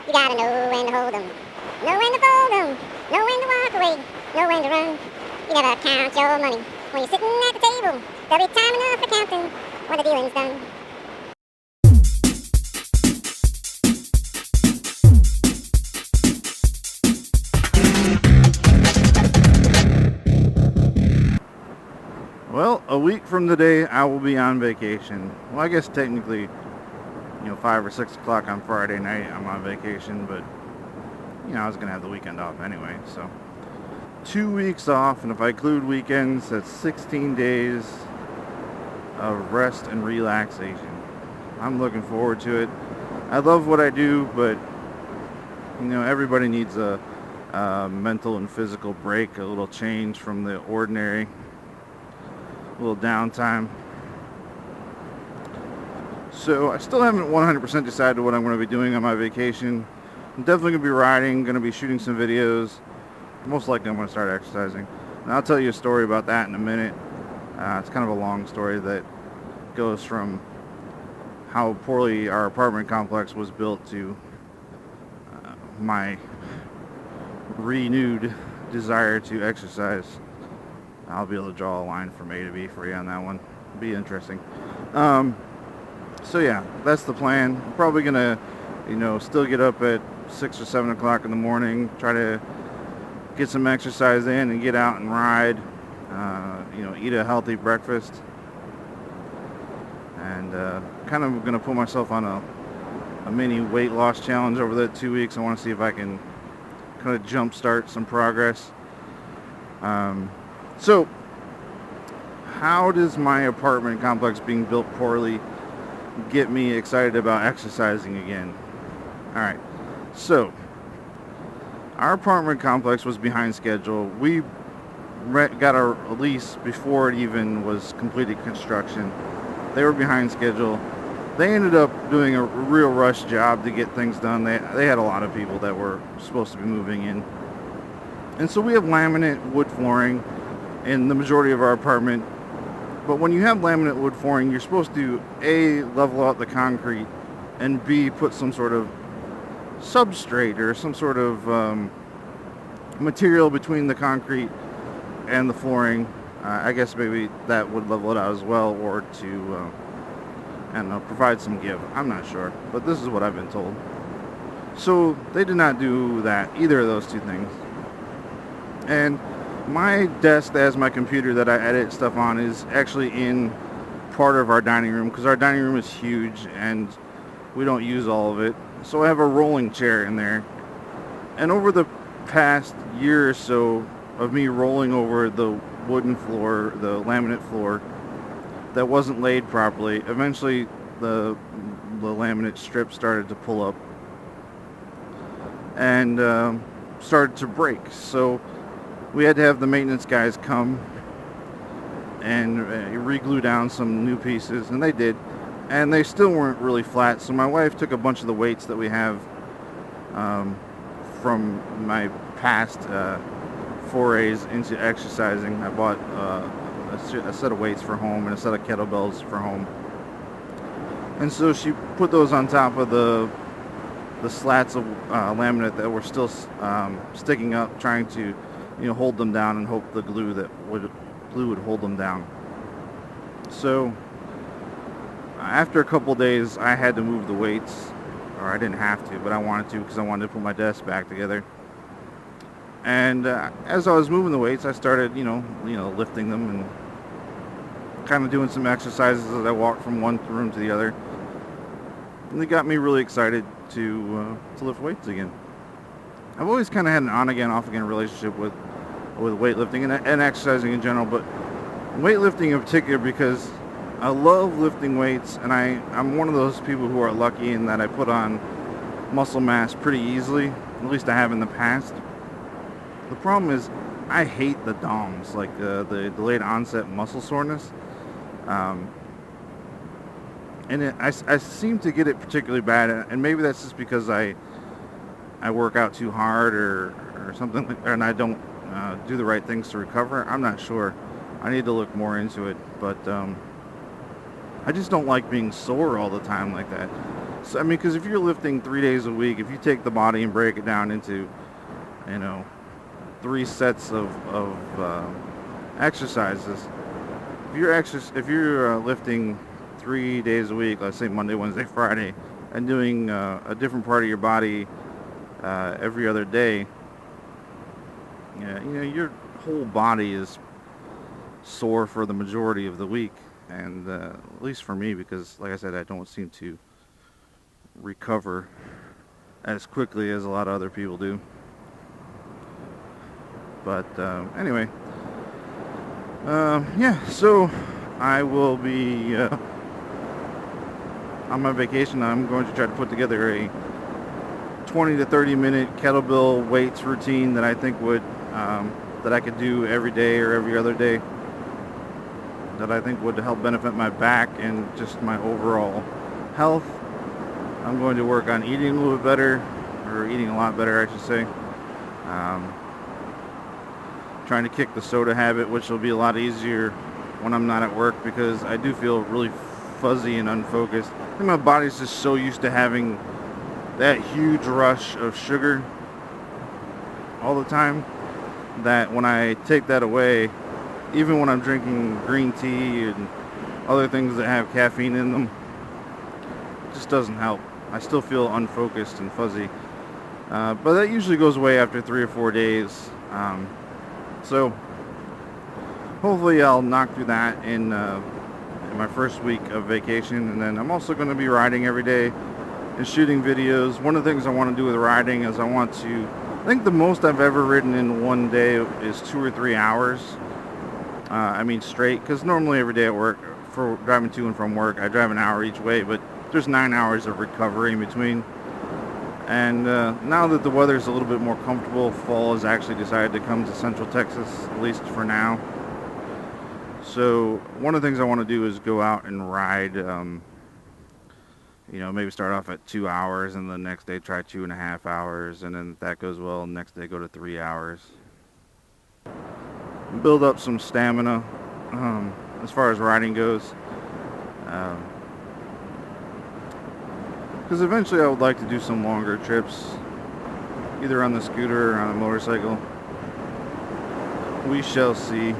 You gotta know when to hold 'em, know when to fold 'em, know when to walk away, know when to run. You never count your money when you're sitting at the table. There'll be time enough for counting when the dealing's done. Well, a week from today, I will be on vacation. Well, I guess technically, 5 or 6 o'clock on Friday night, I'm on vacation, but, I was going to have the weekend off anyway, so. 2 weeks off, and if I include weekends, that's 16 days of rest and relaxation. I'm looking forward to it. I love what I do, but, everybody needs a mental and physical break, a little change from the ordinary. A little downtime. So I still haven't 100% decided what I'm going to be doing on my vacation. I'm definitely going to be riding, going to be shooting some videos. Most likely I'm going to start exercising. And I'll tell you a story about that in a minute. It's kind of a long story that goes from how poorly our apartment complex was built to my renewed desire to exercise. I'll be able to draw a line from A to B for you on that one. It'll be interesting. So yeah, that's the plan. I'm probably gonna, still get up at 6 or 7 o'clock in the morning, try to get some exercise in and get out and ride. Eat a healthy breakfast, and kind of gonna put myself on a mini weight loss challenge over the 2 weeks. I want to see if I can kind of jumpstart some progress. So, how does my apartment complex being built poorly get me excited about exercising again? Alright, so, our apartment complex was behind schedule. We got our lease before it even was completed construction. They were behind schedule. They ended up doing a real rush job to get things done. They had a lot of people that were supposed to be moving in. And so we have laminate wood flooring in the majority of our apartment. But when you have laminate wood flooring, you're supposed to A, level out the concrete, and B, put some sort of substrate or some sort of material between the concrete and the flooring. I guess maybe that would level it out as well, or to provide some give. I'm not sure, but this is what I've been told. So they did not do that, either of those two things. And my desk that has my computer that I edit stuff on is actually in part of our dining room, because our dining room is huge and we don't use all of it. So I have a rolling chair in there. And over the past year or so of me rolling over the wooden floor, the laminate floor, that wasn't laid properly, eventually the laminate strip started to pull up and started to break. So we had to have the maintenance guys come and re-glue down some new pieces, and they did, and they still weren't really flat. So my wife took a bunch of the weights that we have from my past forays into exercising. I bought a set of weights for home and a set of kettlebells for home, and so she put those on top of the slats of laminate that were still sticking up, trying to hold them down and hope the glue would hold them down. So after a couple days, I had to move the weights, or I didn't have to, but I wanted to because I wanted to put my desk back together. And as I was moving the weights, I started lifting them and kind of doing some exercises as I walked from one room to the other, and it got me really excited to lift weights again. I've always kind of had an on-again, off-again relationship with weightlifting and exercising in general, but weightlifting in particular, because I love lifting weights, and I'm one of those people who are lucky in that I put on muscle mass pretty easily. At least I have in the past. The problem is I hate the DOMS, like the delayed onset muscle soreness. And I seem to get it particularly bad, and maybe that's just because I work out too hard or something, and I don't do the right things to recover. I'm not sure. I need to look more into it, but I just don't like being sore all the time like that. So, I mean, because if you're lifting 3 days a week, if you take the body and break it down into, you know, 3 sets of exercises, if you're lifting 3 days a week, let's say Monday, Wednesday, Friday, and doing a different part of your body every other day, yeah, you know, your whole body is sore for the majority of the week, and at least for me, because like I said, I don't seem to recover as quickly as a lot of other people do. But anyway, yeah, so I will be on my vacation. I'm going to try to put together a 20 to 30 minute kettlebell weights routine that I think would that I could do every day or every other day, that I think would help benefit my back and just my overall health. I'm going to work on eating a little bit better, or eating a lot better, I should say. Trying to kick the soda habit, which will be a lot easier when I'm not at work, because I do feel really fuzzy and unfocused. I think my body's just so used to having that huge rush of sugar all the time that when I take that away, even when I'm drinking green tea and other things that have caffeine in them, it just doesn't help. I still feel unfocused and fuzzy. But that usually goes away after 3 or 4 days. So hopefully I'll knock through that in my first week of vacation. And then I'm also going to be riding every day and shooting videos. One of the things I want to do with riding is I think the most I've ever ridden in one day is 2 or 3 hours. I mean straight, because normally every day at work, for driving to and from work, I drive an hour each way, but there's 9 hours of recovery in between. And now that the weather's a little bit more comfortable, fall has actually decided to come to Central Texas, at least for now. So one of the things I want to do is go out and ride, you know, maybe start off at 2 hours and the next day try 2.5 hours, and then if that goes well, next day go to 3 hours. Build up some stamina as far as riding goes. Because eventually I would like to do some longer trips, either on the scooter or on a motorcycle. We shall see.